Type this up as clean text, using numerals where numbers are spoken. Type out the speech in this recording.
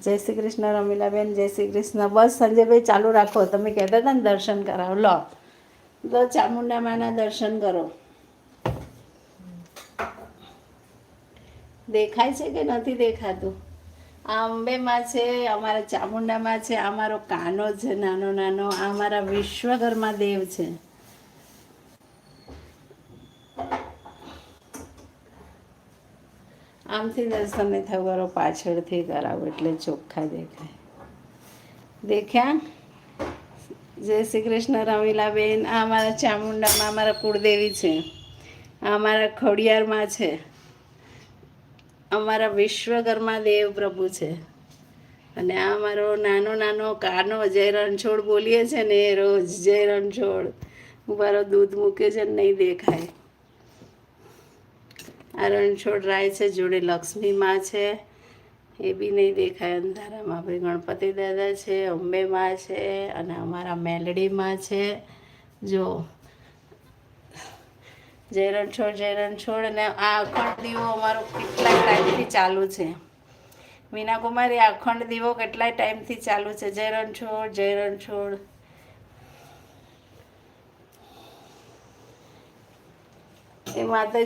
જય શ્રી કૃષ્ણ રમીલાબેન, જય શ્રી કૃષ્ણ. બસ સંજયભાઈ ચાલુ રાખો, તમે કહેતા હતા ને દર્શન કરાવો. લો ચામુંડા માના દર્શન કરો. દેખાય છે કે નથી દેખાતું? આ અંબેમાં છે, અમારા ચામુંડામાં છે, અમારો કાનો છે નાનો નાનો, આ અમારા વિશ્વકર્મા દેવ છે. આમથી દર્શન થયું કરો, પાછળથી કરાવો એટલે ચોખ્ખા દેખાય. દેખ્યા? જય શ્રી કૃષ્ણ રમીલાબેન. આ અમારા ચામુંડામાં અમારા કુળદેવી છે, આ અમારા ખોડિયારમાં છે, અમારા વિશ્વકર્મા દેવ પ્રભુ છે. અને આ અમારો નાનો નાનો કાનો જય રણછોડ બોલીએ છે ને એ રોજ જય રણછોડ. મારો દૂધ મૂકે છે ને નહીં દેખાય. આ રણછોડ રાય છે, જોડે લક્ષ્મી માં છે, એ બી નહીં દેખાય અંધારામાં. ભાઈ ગણપતિ દાદા છે, અંબે માં છે, અને અમારા મેલડીમાં છે. જો જય રણછોડ, જય રણછોડ. અને આ અખંડ દીવો અમારો કેટલા ટાઈમથી ચાલુ છે. મીના કુમારી, અખંડ દીવો કેટલાય ટાઈમથી ચાલુ છે. જય રણછોડ, જય રણછોડ. એ માતાજી